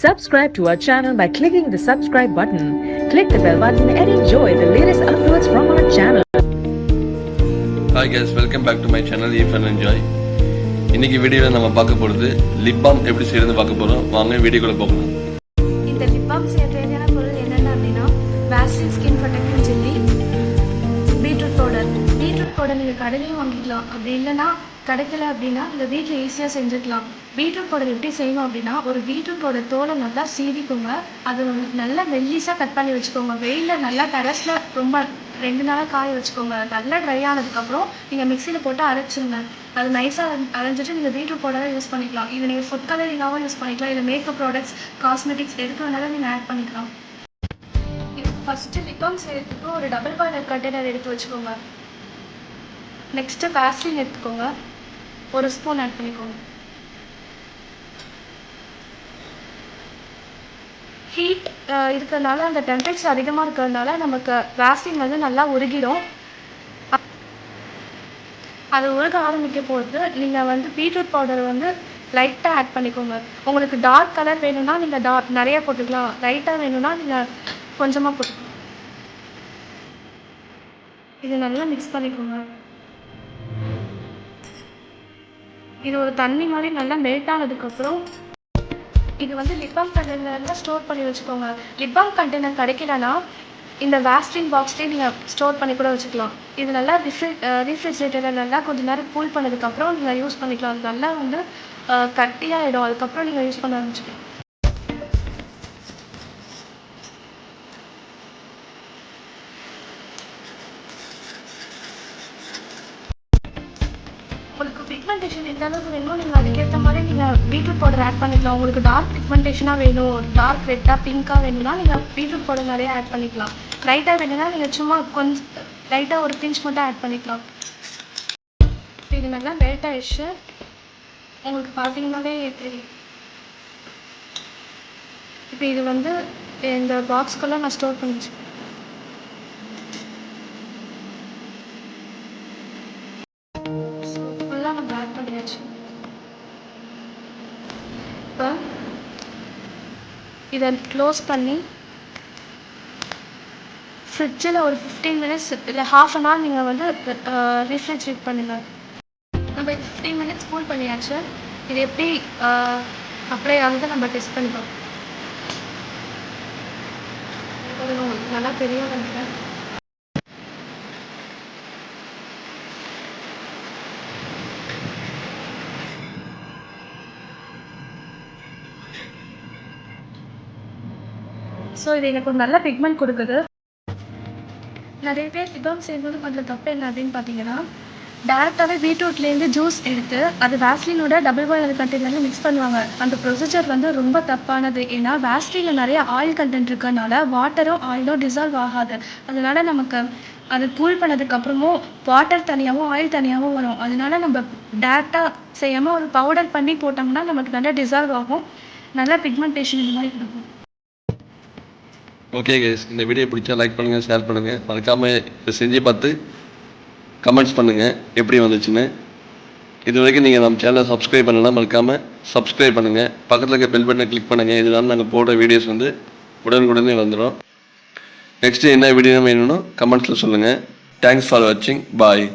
Subscribe to our channel by clicking the subscribe button. Click the bell button and enjoy the latest uploads from our channel. Hi guys, welcome back to my channel. Eat and enjoy. இன்னைக்கு வீடியோல நம்ம பார்க்க போறது lip balm எப்படி செய்யறது பார்க்க போறோம். வாங்க வீடியோக்குள்ள போகலாம். இந்த லிப் பாம் செய்ய தேவையான பொருள் என்னென்ன அப்படின்னா Vaseline skin protecting jelly, beetroot powder நீங்கள் கடையிலையும் வாங்கிக்கலாம். அப்படி இல்லைன்னா கிடைக்கல அப்படின்னா இந்த வீட்டில் ஈஸியாக செஞ்சுக்கலாம். பீட்ரூட் பவுடர் எப்படி செய்யணும் அப்படின்னா ஒரு பீட்ரூட்டோட தோலை நல்லா சீவிக்கோங்க. அது நல்லா மெல்லிஸாக கட் பண்ணி வச்சுக்கோங்க. வெயிலில் நல்லா டெரஸில் ரொம்ப 2 நாளாக காய வச்சுக்கோங்க. நல்லா ட்ரை ஆனதுக்கப்புறம் நீங்கள் மிக்சியில் போட்டு அரைச்சிருங்க. அது நைஸாக அரைஞ்சிட்டு நீங்கள் பீட்ரூட் பவுடரை யூஸ் பண்ணிக்கலாம். இது நீங்கள் ஃபுட் கலரிங்காகவும் யூஸ் பண்ணிக்கலாம். இல்லை மேக்கப் ப்ராடக்ட்ஸ், காஸ்மெட்டிக்ஸ் எதுக்கு வேணாலும் நீங்கள் ஆட் பண்ணிக்கலாம். ஃபஸ்ட்டு லிப் பாம் செய்யறதுக்கு ஒரு டபுள் பாய்லர் கண்டெய்னர் எடுத்து வச்சுக்கோங்க. நெக்ஸ்ட்டு வாஸ்லின் எடுத்துக்கோங்க. 1 ஸ்பூன் ஆட் பண்ணிக்கோங்க. ஹீட் இருக்கிறதுனால அந்த டெம்பரேச்சர் அதிகமாக இருக்கிறதுனால நமக்கு வாஸ்லின் வந்து நல்லா உருகிடும். அது உருக ஆரம்பிக்க போது நீங்கள் வந்து பீட்ரூட் பவுடர் வந்து லைட்டாக ஆட் பண்ணிக்கோங்க. உங்களுக்கு டார்க் கலர் வேணும்னா நீங்கள் நிறைய போட்டுக்கலாம். லைட்டாக வேணும்னா நீங்கள் கொஞ்சமாக போட்டுக்கலாம். இது நல்லா மிக்ஸ் பண்ணிக்கோங்க. இது ஒரு தண்ணி மாதிரி நல்லா மெல்ட் ஆனதுக்கப்புறம் இது வந்து லிப் பாம் கண்டெய்னரில் ஸ்டோர் பண்ணி வச்சுக்கோங்க. லிப் பாம் கண்டெய்னர் கிடைக்கலன்னா இந்த வாஸ்லின் பாக்ஸ்லேயே நீங்கள் ஸ்டோர் பண்ணி கூட வச்சுக்கலாம். இது நல்லா ரீஃப்ரிஜரேட்டரில் நல்லா கொஞ்சம் நேரம் கூல் பண்ணதுக்கப்புறம் நீங்கள் யூஸ் பண்ணிக்கலாம். அது நல்லா வந்து கட்டியாகிடும். அதுக்கப்புறம் நீங்கள் யூஸ் பண்ண ஆரம்பிச்சுக்கலாம். உங்களுக்கு பிக்மெண்டேஷன் எந்த அளவுக்கு வேணுமோ நீங்கள் அதுக்கேற்ற மாதிரி நீங்கள் பீட்ரூட் பவுடர் ஆட் பண்ணிக்கலாம். உங்களுக்கு டார்க் பிக்மெண்டேஷனாக வேணும், டார்க் ரெட்டாக பிங்காக வேணும்னா நீங்கள் பீட்ரூட் பவுடர் நிறைய ஆட் பண்ணிக்கலாம். லைட்டாக வேணும்னா நீங்கள் சும்மா கொஞ்சம் லைட்டாக ஒரு பிஞ்ச் மட்டும் ஆட் பண்ணிக்கலாம். இது நல்லா மெல்ட் ஆயிடுச்சு. உங்களுக்கு பார்த்தீங்கன்னாலே தெரியும். இப்போ இது வந்து இந்த பாக்ஸ்குள்ளே நான் ஸ்டோர் பண்ணிச்சு. நம்ம ஆட் பண்ணியாச்சு. இப்போ இதை க்ளோஸ் பண்ணி ஃப்ரிட்ஜில் ஒரு 15 மினிட்ஸ் இல்லை ½ அன் ஹவர் நீங்கள் வந்து ரீஃப்ரிஜரேட் பண்ணுங்கள். நம்ம 15 மினிட்ஸ் கூல் பண்ணியாச்சு. இது எப்படி அப்ளை ஆகுது நம்ம டெஸ்ட் பண்ணிப்போம். நல்லா பெரிய நினைக்கிறேன். ஸோ இது எனக்கு ஒரு நல்ல பிக்மெண்ட் கொடுக்குது. நிறைய பேர் லிப் பாம் செய்யும்போது கொஞ்சம் தப்பு என்ன அப்படின்னு பார்த்தீங்கன்னா டேரெக்டாகவே பீட்ரூட்லேருந்து ஜூஸ் எடுத்து அது வாஸ்லினோட டபுள் பாய்லர் கண்டெய்னரில் மிக்ஸ் பண்ணுவாங்க. அந்த ப்ரொசீஜர் வந்து ரொம்ப தப்பானது. ஏன்னா வாஸ்லினில் நிறைய ஆயில் கண்டென்ட் இருக்கிறதுனால வாட்டரும் ஆயிலும் டிசால்வ் ஆகாது. அதனால நமக்கு அது கூல் பண்ணதுக்கப்புறமும் வாட்டர் தனியாகவும் ஆயில் தனியாகவும் வரும். அதனால நம்ம டேரெக்டாக செய்யாமல் ஒரு பவுடர் பண்ணி போட்டோம்னா நமக்கு நல்லா டிசால்வ் ஆகும். நல்லா பிக்மெண்டேஷன் இந்த மாதிரி இருக்கும். ஓகே கைஸ், இந்த வீடியோ பிடிச்சா லைக் பண்ணுங்கள், ஷேர் பண்ணுங்கள். மறக்காமல் இதை செஞ்சு பார்த்து கமெண்ட்ஸ் பண்ணுங்கள் எப்படி வந்துச்சுன்னு. இது வரைக்கும் நீங்கள் நம்ம சேனலை சப்ஸ்கிரைப் பண்ணலாம், மறக்காமல் சப்ஸ்கிரைப் பண்ணுங்கள். பக்கத்தில் இருக்க பெல் பட்டனை கிளிக் பண்ணுங்கள். இதனால நாங்கள் போடுற வீடியோஸ் வந்து உடனுக்குடனே வந்துடும். நெக்ஸ்ட்டு என்ன வீடியோ வேணும்னு கமெண்ட்ஸில் சொல்லுங்கள். தேங்க்ஸ் ஃபார் வாட்சிங். பாய்.